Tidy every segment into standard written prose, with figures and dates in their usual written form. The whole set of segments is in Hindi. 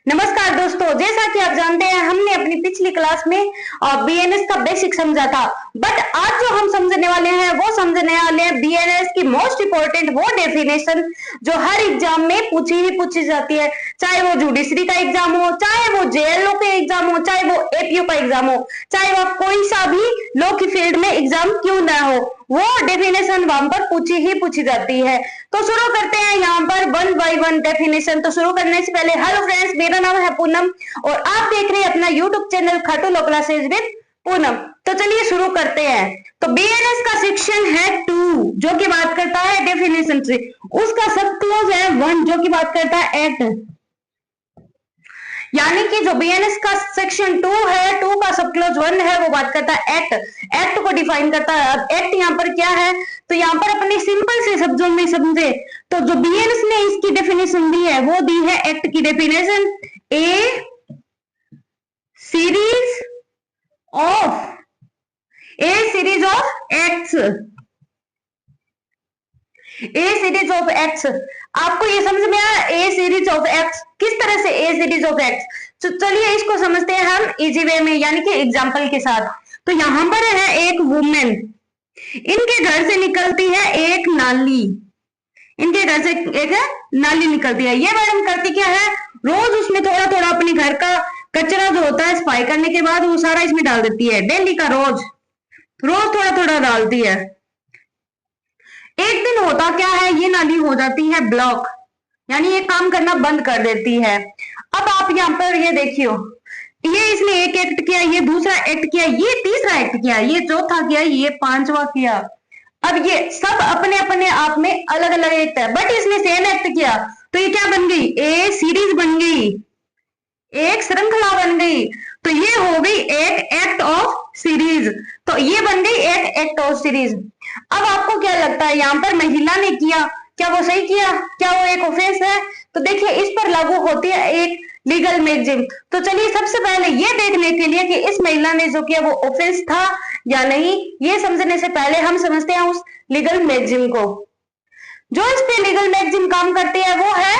नमस्कार दोस्तों, जैसा कि आप जानते हैं हमने अपनी पिछली क्लास में बीएनएस का बेसिक समझा था। बट आज जो हम समझने वाले हैं वो समझने वाले हैं बीएनएस की मोस्ट इंपॉर्टेंट वो डेफिनेशन जो हर एग्जाम में पूछी जाती है, चाहे वो जुडिशरी का एग्जाम हो, चाहे वो जेएलओ का एग्जाम हो, चाहे वो एपीओ का एग्जाम हो, चाहे वो कोई सा भी लॉ की फील्ड में एग्जाम क्यों ना हो, वो डेफिनेशन वहां पर पूछी जाती है। तो शुरू करते हैं यहाँ पर वन बाय वन डेफिनेशन। तो शुरू करने से पहले हेलो फ्रेंड्स, मेरा नाम है पूनम और आप देख रहे हैं अपना YouTube channel Khatu law classes with Poonam. तो चलिए शुरू करते हैं। तो बीएनएस का सेक्शन है 2 जो की बात करता है डेफिनेशन से, उसका सब क्लोज है 1 जो की बात करता है एक्ट। यानी कि जो बीएनएस का सेक्शन 2 है, 2 का सब क्लोज 1 है, वो बात करता है एक्ट। एक्ट को डिफाइन करता है। अब एक्ट यहाँ पर क्या है, तो यहाँ पर अपने सिंपल से शब्दों में समझे तो जो बीएनएस ने इसकी डेफिनेशन दी है वो दी है एक्ट की definition, A series of acts. A series of acts, आपको ये समझ में आया? ए सीरीज ऑफ एक्ट्स किस तरह से ए सीरीज ऑफ एक्ट्स, तो चलिए इसको समझते हैं हम इजी वे में, यानी कि एग्जांपल के साथ। तो यहां पर है एक वुमेन, इनके घर से निकलती है एक नाली, इनके घर से एक नाली निकलती है। ये मैडम करती क्या है, रोज उसमें थोड़ा थोड़ा अपने घर का कचरा जो होता है सफाई करने के बाद वो सारा इसमें डाल देती है। डेली का रोज थोड़ा थोड़ा डालती है। एक दिन होता क्या है, ये नाली हो जाती है ब्लॉक, यानी ये काम करना बंद कर देती है। अब आप यहाँ पर ये देखियो, ये इसने एक एक्ट किया, ये दूसरा एक्ट किया, ये तीसरा एक्ट किया, ये चौथा किया, ये पांचवा किया। अब ये सब अपने अपने आप में अलग अलग एक्ट है, बट इसने सेम एक्ट किया तो ये क्या बन गई, ए सीरीज बन गई, एक श्रृंखला बन गई। तो ये हो गई एक एक्ट ऑफ सीरीज, तो ये बन गई एक एक्ट ऑफ सीरीज। अब आपको क्या लगता है, यहाँ पर महिला ने किया, क्या वो सही किया, क्या वो एक ऑफेंस है? तो देखिए इस पर लागू होती है एक लीगल मैगजिम। तो चलिए सबसे पहले ये देखने के लिए कि इस महिला ने जो किया वो ऑफेंस था या नहीं, ये समझने से पहले हम समझते हैं उस लीगल मैगजिम को। जो इस पे लीगल मैगजिम काम करती है वो है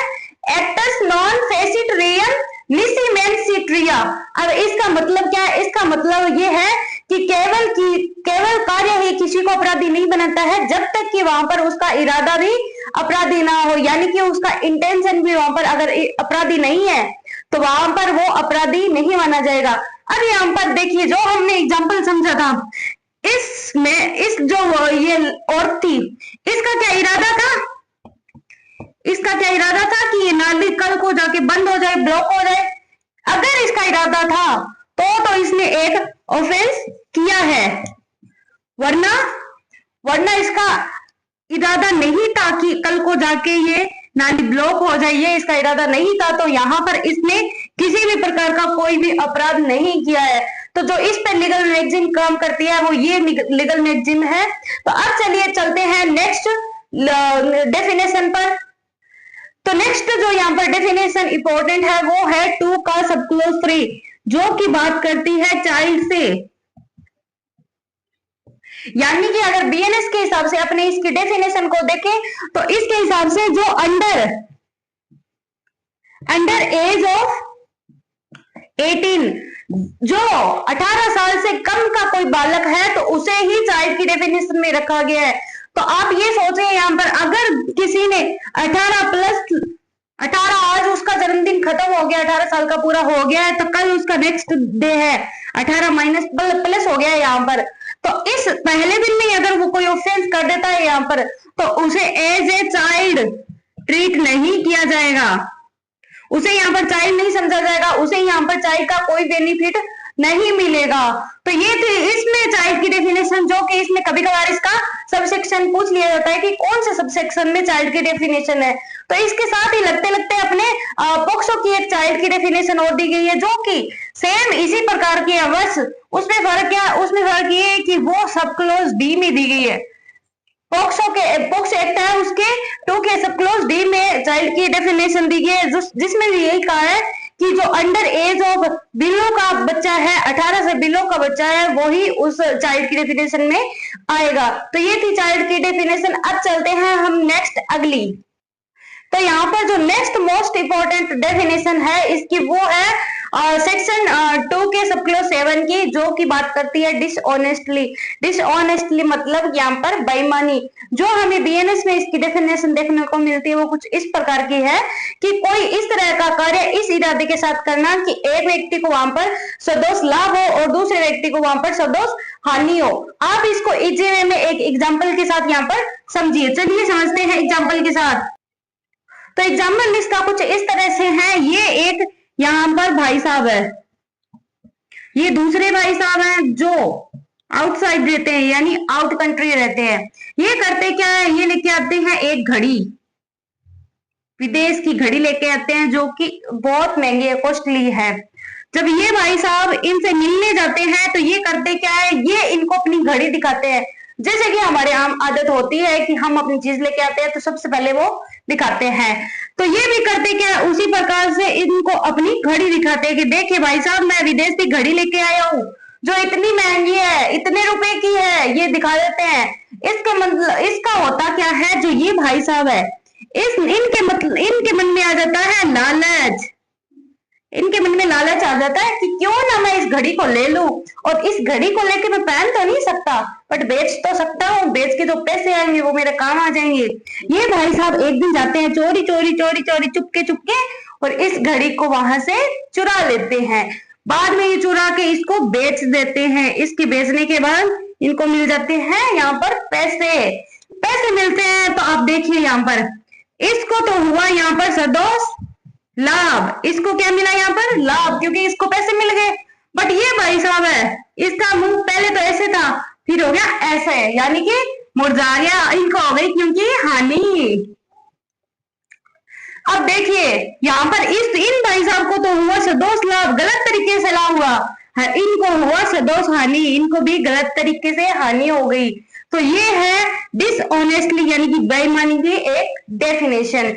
एक्टस नॉन फेसिट रियल निसीमेंसिट्रिया। अब इसका मतलब क्या है, इसका मतलब ये है कि केवल कार्य ही किसी को अपराधी नहीं बनाता है जब तक कि वहां पर उसका इरादा भी अपराधी ना हो, यानी कि उसका इंटेंशन भी वहां पर अगर अपराधी नहीं है तो वहां पर वो अपराधी नहीं माना जाएगा। अब यहाँ पर देखिए जो हमने एग्जाम्पल समझा था, इसमें इस जो ये औरत थी, इसका क्या इरादा था, इसका क्या इरादा था कि ये नाली कल को जाके बंद हो जाए, ब्लॉक हो जाए। अगर इसका इरादा था तो इसने एक ऑफेंस किया है, वरना इसका इरादा नहीं था कि कल को जाके ये नाली ब्लॉक हो जाए, ये इसका इरादा नहीं था, तो यहाँ पर इसने किसी भी प्रकार का कोई भी अपराध नहीं किया है। तो जो इस पर लीगल मैगजीन काम करती है वो ये लीगल मैगजीन है। तो अब चलिए चलते हैं नेक्स्ट डेफिनेशन पर। तो नेक्स्ट जो यहाँ पर डेफिनेशन इंपॉर्टेंट है वो है 2 का सब क्लोज 3 जो की बात करती है चाइल्ड से। यानी कि अगर बीएनएस के हिसाब से अपने इसकी डेफिनेशन को देखें तो इसके हिसाब से जो अंडर एज ऑफ 18, जो 18 साल से कम का कोई बालक है तो उसे ही चाइल्ड की डेफिनेशन में रखा गया है। तो आप ये सोचें यहाँ पर अगर किसी ने 18 आज उसका जन्मदिन खत्म हो गया, 18 साल का पूरा हो गया है, तो कल उसका नेक्स्ट डे है, 18 माइनस प्लस हो गया है यहाँ पर। तो इस पहले दिन में अगर वो कोई ऑफेंस कर देता है यहाँ पर तो उसे एज ए चाइल्ड ट्रीट नहीं किया जाएगा, उसे यहाँ पर चाइल्ड नहीं समझा जाएगा, उसे यहाँ पर चाइल्ड का कोई बेनिफिट नहीं मिलेगा। तो ये थी इसमें चाइल्ड की डेफिनेशन, जो कि इसमें कभी कभार इसका सबसेक्शन पूछ लिया जाता है कि कौन से सबसेक्शन में चाइल्ड की डेफिनेशन है। तो इसके साथ ही लगते लगते अपने पोक्सो की एक चाइल्ड की डेफिनेशन और दी गई है जो कि सेम इसी प्रकार की है, बस उसमें फर्क क्या है, उसमें फर्क ये है कि वो सब क्लोज डी में दी गई है। पोक्सो एक्ट है उसके 2 के सब क्लोज डी में चाइल्ड की डेफिनेशन दी गई है, जिसमें भी यही कहा है कि जो अंडर एज ऑफ बिलो का बच्चा है, 18 से बिलो का बच्चा है, वो ही उस चाइल्ड की डेफिनेशन में आएगा। तो ये थी चाइल्ड की डेफिनेशन। अब चलते हैं हम नेक्स्ट अगली। तो यहाँ पर जो नेक्स्ट मोस्ट इंपॉर्टेंट डेफिनेशन है इसकी वो है सेक्शन 2 के सब क्लॉज 7 की, जो की बात करती है डिसऑनेस्टली। डिसऑनेस्टली मतलब यहाँ पर बेईमानी। जो हमें बीएनएस में इसकी डेफिनेशन देखने को मिलती है वो कुछ इस प्रकार की है कि कोई इस तरह का कार्य इस इरादे के साथ करना कि एक व्यक्ति को वहां पर सदोष लाभ हो और दूसरे व्यक्ति को वहां पर सदोष हानि हो। आप इसको इजी वे में एक एग्जाम्पल के साथ यहाँ पर समझिए। चलिए समझते हैं एग्जाम्पल के साथ। तो एग्जाम्पल इसका कुछ इस तरह से है। ये एक यहाँ पर भाई साहब है, ये दूसरे भाई साहब हैं जो आउटसाइड रहते हैं यानी आउट कंट्री रहते हैं। ये करते क्या है, ये लेके आते हैं एक घड़ी, विदेश की घड़ी लेके आते हैं जो कि बहुत महंगी है, कॉस्टली है। जब ये भाई साहब इनसे मिलने जाते हैं तो ये करते क्या है, ये इनको अपनी घड़ी दिखाते हैं। जैसे कि हमारे आम आदत होती है कि हम अपनी चीज लेके आते हैं तो सबसे पहले वो दिखाते हैं, तो ये भी करते क्या है, उसी प्रकार से इनको अपनी घड़ी दिखाते हैं कि देखिए भाई साहब मैं विदेश की घड़ी लेके आया हूँ जो इतनी महंगी है, इतने रुपए की है, ये दिखा देते हैं। इसका मतलब इसका होता क्या है, जो ये भाई साहब है इनके मन में आ जाता है लालच। इनके मन में लालच आ जाता है कि क्यों ना मैं इस घड़ी को ले लूं, और इस घड़ी को लेके मैं पहन तो नहीं सकता बट बेच तो सकता हूँ, बेच के जो पैसे आएंगे वो मेरे काम आ जाएंगे। ये भाई साहब एक दिन जाते हैं चोरी चोरी चोरी चोरी चुपके चुपके और इस घड़ी को वहां से चुरा लेते हैं। बाद में ये चुरा के इसको बेच देते हैं। इसके बेचने के बाद इनको मिल जाते हैं यहाँ पर पैसे मिलते हैं। तो आप देखिए यहाँ पर इसको तो हुआ यहाँ पर सदोष लाभ, इसको क्या मिला यहाँ पर लाभ, क्योंकि इसको पैसे मिल गए। बट ये भाई साहब है इसका मुंह पहले तो ऐसे था फिर हो गया ऐसे, यानी कि मुरझा गया, इनको हो गई क्योंकि हानि। अब देखिए यहाँ पर इन भाई साहब को तो हुआ सदोष लाभ, गलत तरीके से लाभ हुआ, इनको हुआ सदोष हानि, इनको भी गलत तरीके से हानि हो गई। तो ये है डिसऑनेस्टली यानी कि बेईमानी की एक डेफिनेशन।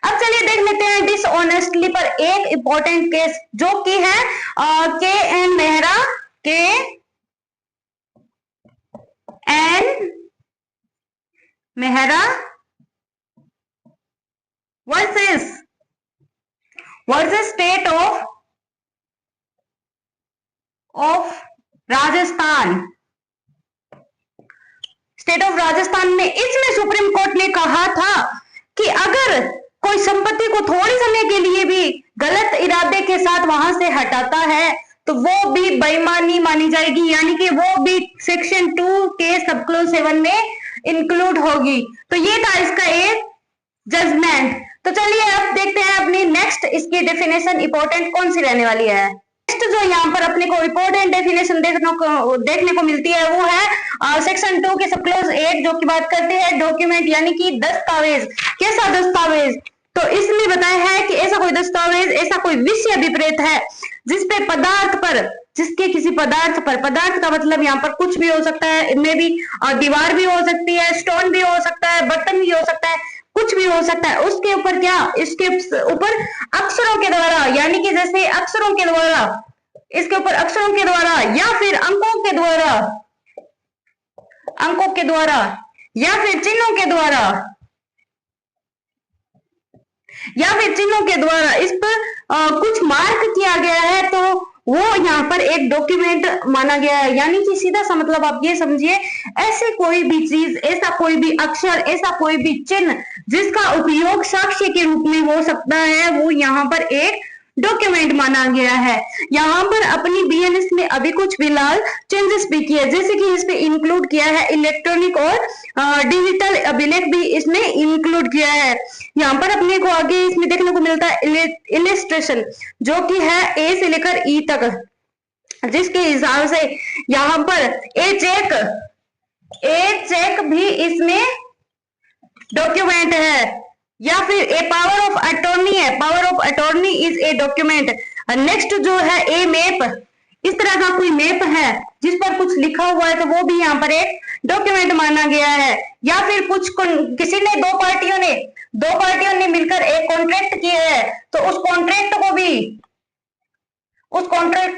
अब चलिए देख लेते हैं डिसऑनेस्टली पर एक इंपॉर्टेंट केस जो कि है K N Mehra versus state of Rajasthan. State of Rajasthan में इसमें सुप्रीम कोर्ट ने कहा था कि अगर कोई संपत्ति को थोड़ी समय के लिए भी गलत इरादे के साथ वहां से हटाता है तो वो भी बेईमानी मानी जाएगी, यानी कि वो भी सेक्शन 2 के सब क्लॉज 7 में इंक्लूड होगी। तो ये था इसका एक जजमेंट। तो चलिए अब देखते हैं अपनी नेक्स्ट इसकी डेफिनेशन इंपॉर्टेंट कौन सी रहने वाली है। नेक्स्ट जो यहाँ पर अपने को इंपॉर्टेंट डेफिनेशन देखने को मिलती है वो है सेक्शन 2 के सब क्लॉज 8 जो की बात करते हैं डॉक्यूमेंट यानी कि दस्तावेज। कैसा दस्तावेज, तो इसमें बताया है कि ऐसा कोई दस्तावेज, ऐसा कोई विषय विपरीत है जिसपे पदार्थ पर, जिसके किसी पदार्थ पर, पदार्थ का मतलब यहाँ पर कुछ भी हो सकता है, इनमें भी दीवार भी हो सकती है, स्टोन भी हो सकता है, बर्तन भी हो सकता है, कुछ भी हो सकता है। उसके ऊपर क्या, इसके ऊपर अक्षरों के द्वारा, यानी कि जैसे अक्षरों के द्वारा, इसके ऊपर अक्षरों के द्वारा या फिर अंकों के द्वारा या फिर चिन्हों के द्वारा इस पर कुछ मार्क किया गया है तो वो यहाँ पर एक डॉक्यूमेंट माना गया है। यानी कि सीधा सा मतलब आप ये समझिए, ऐसे कोई भी चीज, ऐसा कोई भी अक्षर, ऐसा कोई भी चिन्ह जिसका उपयोग साक्ष्य के रूप में हो सकता है वो यहाँ पर एक डॉक्यूमेंट माना गया है। यहाँ पर अपनी बीएनएस में अभी कुछ फिलहाल चेंजेस भी किए, जैसे कि इसमें इंक्लूड किया है इलेक्ट्रॉनिक और डिजिटल अभिलेख भी इसमें इंक्लूड किया है। यहाँ पर अपने को आगे इसमें देखने को मिलता है इलिस्ट्रेशन जो कि है ए से लेकर ई तक, जिसके हिसाब से यहाँ पर ए चेक भी इसमें डॉक्यूमेंट है, या फिर ए पावर ऑफ अटॉर्नी है, power of attorney is a document. Next जो है ए मैप, इस तरह का कोई मैप है जिस पर कुछ लिखा हुआ है तो वो भी यहाँ पर एक डॉक्यूमेंट माना गया है। या फिर कुछ किसी ने दो पार्टियों ने मिलकर एक कॉन्ट्रैक्ट किया है तो उस कॉन्ट्रैक्ट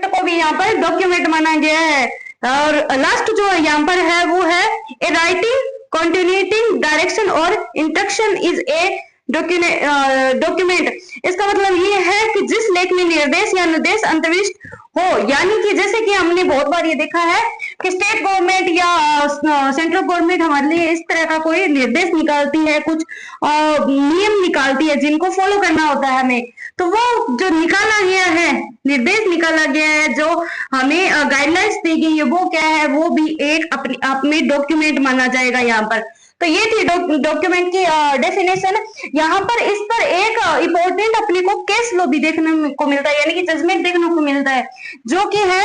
को भी यहाँ पर डॉक्यूमेंट माना गया है। और लास्ट जो यहाँ पर है वो है ए राइटिंग कंटिन्यूटिंग डायरेक्शन और इंस्ट्रक्शन इज ए डॉक्यूमेंट, इसका मतलब ये है कि जिस लेख में निर्देश या निर्देश अंतर्विष्ट हो, यानी कि जैसे कि हमने बहुत बार ये देखा है कि स्टेट गवर्नमेंट या सेंट्रल गवर्नमेंट हमारे लिए इस तरह का कोई निर्देश निकालती है, कुछ नियम निकालती है जिनको फॉलो करना होता है हमें। तो वो जो निकाला गया है, निर्देश निकाला गया है, जो हमें गाइडलाइंस दी गई है, वो क्या है, वो भी एक अपने आप में डॉक्यूमेंट माना जाएगा यहाँ पर। तो ये थी डॉक्यूमेंट की डेफिनेशन। यहाँ पर इस पर एक इंपॉर्टेंट अपने को केस लॉ भी देखने को मिलता है, यानी कि जजमेंट देखने को मिलता है, जो कि है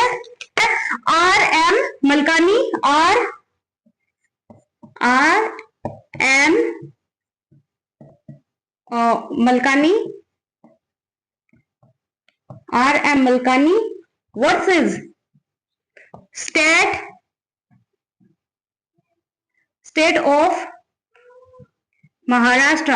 R M Malkani, R M Malkani, R M Malkani versus state of Maharashtra.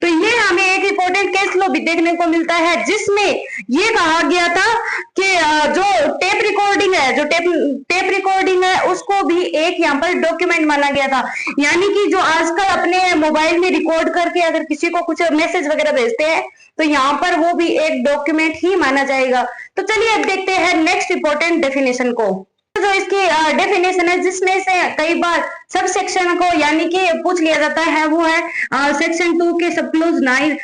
तो ये हमें एक इंपॉर्टेंट केस लॉ भी देखने को मिलता है, जिसमें ये कहा गया था कि जो टेप रिकॉर्डिंग है उसको भी एक यहाँ पर डॉक्यूमेंट माना गया था। यानी कि जो आजकल अपने मोबाइल में रिकॉर्ड करके अगर किसी को कुछ मैसेज वगैरह भेजते हैं तो यहाँ पर वो भी एक डॉक्यूमेंट ही माना जाएगा। तो चलिए अब देखते हैं नेक्स्ट इंपॉर्टेंट डेफिनेशन को। जो इसकी डेफिनेशन है, जिसमें से कई बार सब सेक्शन को यानी कि पूछ लिया जाता है, वो है सेक्शन 2 के सब क्लोज 9,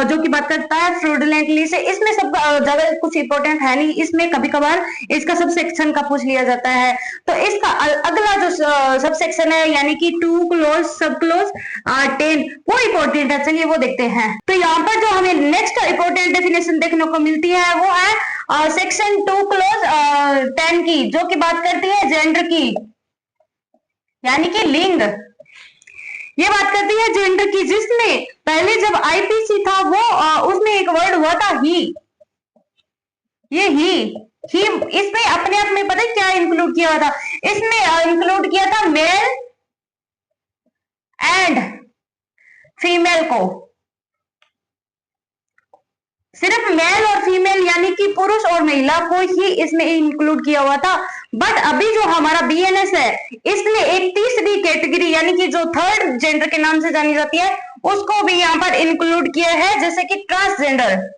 जो कि बात करता है फ्रॉडुलेंटली से। इसमें सब ज्यादा कुछ इंपॉर्टेंट है नहीं, इसमें कभी कभार इसका सब सेक्शन का पूछ लिया जाता है। तो इसका अगला जो सब सेक्शन है यानी कि 2 क्लोज सब क्लोज 10, वो इंपॉर्टेंट है। चलिए वो देखते हैं। तो यहाँ पर जो हमें नेक्स्ट इंपॉर्टेंट डेफिनेशन देखने को मिलती है वो है सेक्शन 2 क्लोज 10 की, जो कि बात करती है जेंडर की, यानी कि लिंग। ये बात करती है जेंडर की, जिसमें पहले जब आईपीसी था वो उसमें एक वर्ड हुआ था ही। ये ही इसमें अपने आप में पता है क्या इंक्लूड किया हुआ था? इसमें इंक्लूड किया था मेल एंड फीमेल को, सिर्फ मेल और फीमेल यानी कि पुरुष और महिला को ही इसमें इंक्लूड किया हुआ था। बट अभी जो हमारा बीएनएस है, इसने एक तीसरी कैटेगरी यानी कि जो थर्ड जेंडर के नाम से जानी जाती है उसको भी यहाँ पर इंक्लूड किया है, जैसे कि ट्रांसजेंडर।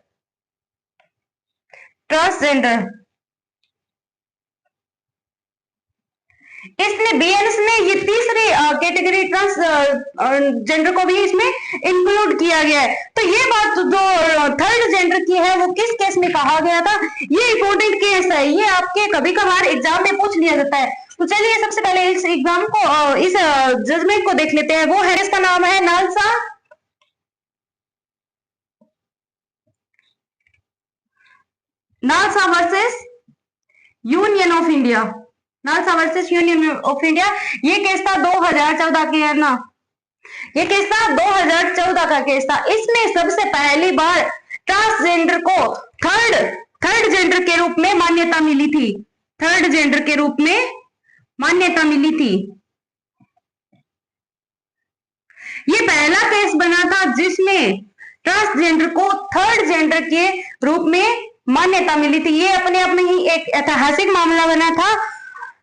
इसने बीएनएस ने ये तीसरी कैटेगरी ट्रांसजेंडर को भी इसमें इंक्लूड किया गया है। तो ये बात जो थर्ड जेंडर की है वो किस केस में कहा गया था, ये इंपॉर्टेंट केस है, ये आपके कभी कभार एग्जाम में पूछ लिया जाता है। तो चलिए सबसे पहले इस एग्जाम को इस जजमेंट को देख लेते हैं। वो है, इसका नाम है NALSA versus union of India. NALSA versus union of India, ये केस था 2014 के, है ना, ये केस था 2014 का केस था। इसमें सबसे पहली बार ट्रांसजेंडर को थर्ड जेंडर के रूप में मान्यता मिली थी, थर्ड जेंडर के रूप में मान्यता मिली थी। ये पहला केस बना था जिसमें ट्रांसजेंडर को थर्ड जेंडर के रूप में मान्यता मिली थी। ये अपने आप में ही एक ऐतिहासिक मामला बना था।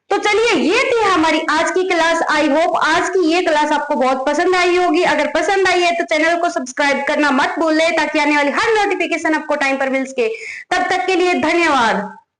तो चलिए ये थी हमारी आज की क्लास। आई होप आज की ये क्लास आपको बहुत पसंद आई होगी। अगर पसंद आई है तो चैनल को सब्सक्राइब करना मत भूलें, ताकि आने वाली हर नोटिफिकेशन आपको टाइम पर मिल सके। तब तक के लिए धन्यवाद।